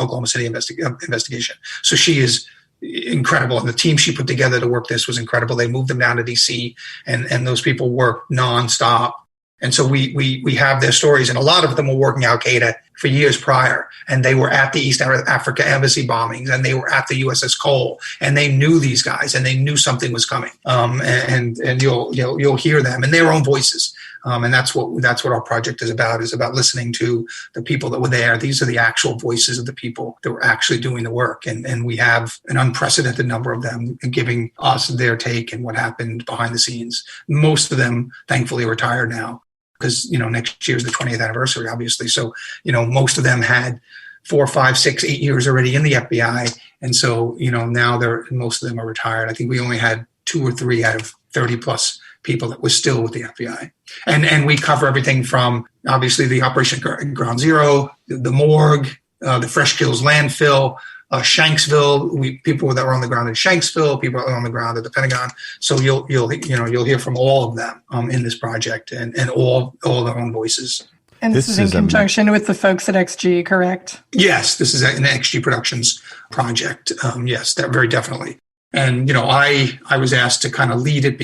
Oklahoma City investigation. So she is incredible. And the team she put together to work this was incredible. They moved them down to DC, and those people worked nonstop. And so we have their stories, and a lot of them were working Al-Qaeda for years prior, and they were at the East Africa embassy bombings, and they were at the USS Cole, and they knew these guys, and they knew something was coming. And you'll hear them in their own voices. And that's what our project is about listening to the people that were there. These are the actual voices of the people that were actually doing the work. And we have an unprecedented number of them giving us their take and what happened behind the scenes. Most of them, thankfully, are retired now because, next year is the 20th anniversary, obviously. So, most of them had 4, 5, 6, 8 years already in the FBI. And so, now most of them are retired. I think we only had 2 or 3 out of 30 plus people that were still with the FBI. And we cover everything from obviously the Operation Ground Zero, the morgue, the Fresh Kills landfill, Shanksville. People that were on the ground in Shanksville, people that were on the ground at the Pentagon. So you'll hear from all of them in this project and all their own voices. And this is in conjunction with the folks at XG, correct? Yes, this is an XG Productions project. Yes, that very definitely. And, I was asked to kind of lead it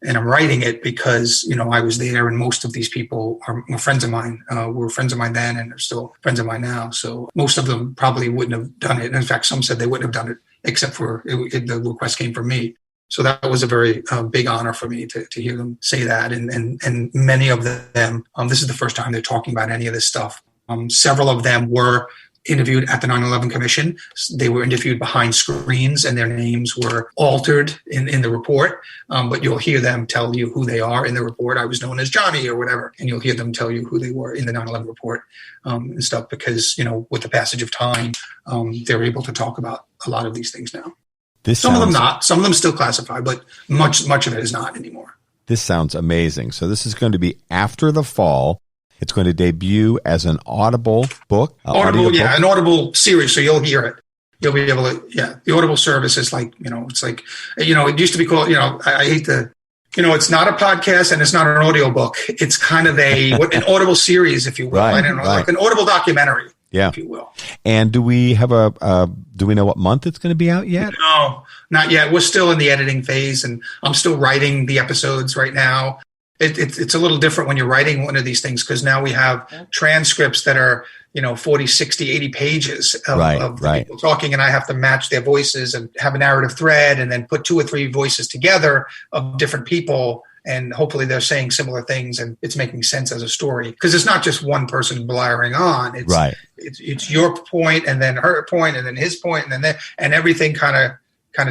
and I'm writing it because, I was there and most of these people are friends of mine, were friends of mine then and they're still friends of mine now. So most of them probably wouldn't have done it. And in fact, some said they wouldn't have done it except for the request came from me. So that was a very big honor for me to hear them say that. And many of them, this is the first time they're talking about any of this stuff. Several of them were interviewed at the 9/11 Commission. They were interviewed behind screens and their names were altered in the report. But you'll hear them tell you who they are in the report. I was known as Johnny or whatever. And you'll hear them tell you who they were in the 9/11 report and stuff because, with the passage of time, they're able to talk about a lot of these things now. Some of them not. Some of them still classified, but much of it is not anymore. This sounds amazing. So this is going to be after the fall. It's going to debut as an Audible book. An Audible series, so you'll hear it. You'll be able to, the Audible service is like, it's like, it used to be called, I hate the, it's not a podcast and it's not an audio book. It's kind of an Audible series, if you will. I don't know, like an Audible documentary, if you will. And do we have do we know what month it's going to be out yet? No, not yet. We're still in the editing phase and I'm still writing the episodes right now. It's a little different when you're writing one of these things because now we have transcripts that are, 40, 60, 80 pages of people talking and I have to match their voices and have a narrative thread and then put 2 or 3 voices together of different people and hopefully they're saying similar things and it's making sense as a story because it's not just one person blathering on. It's your point and then her point and then his point and then and everything kind of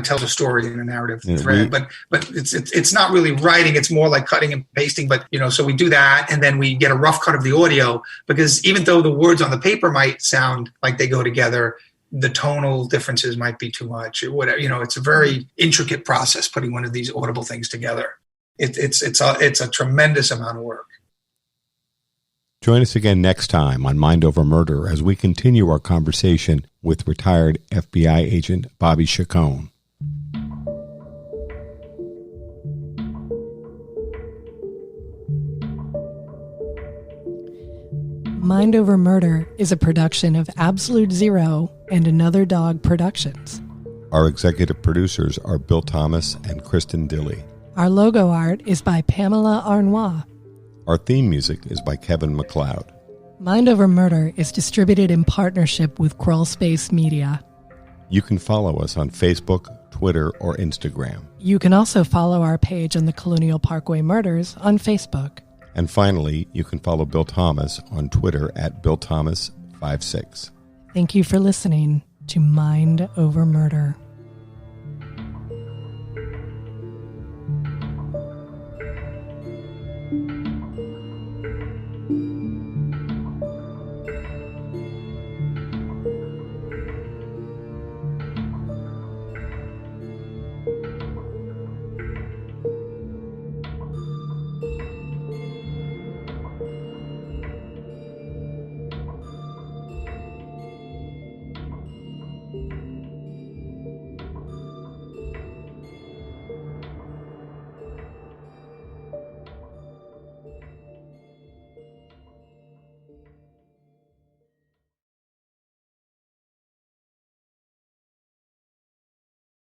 tells a story in a narrative thread, but it's not really writing. It's more like cutting and pasting. But so we do that, and then we get a rough cut of the audio because even though the words on the paper might sound like they go together, the tonal differences might be too much or whatever. It's a very intricate process putting one of these Audible things together. It's a tremendous amount of work. Join us again next time on Mind Over Murder as we continue our conversation with retired FBI agent Bobby Chacon. Mind Over Murder is a production of Absolute Zero and Another Dog Productions. Our executive producers are Bill Thomas and Kristin Dilley. Our logo art is by Pamela Arnois. Our theme music is by Kevin MacLeod. Mind Over Murder is distributed in partnership with Crawl Space Media. You can follow us on Facebook, Twitter, or Instagram. You can also follow our page on the Colonial Parkway Murders on Facebook. And finally, you can follow Bill Thomas on Twitter at BillThomas56. Thank you for listening to Mind Over Murder.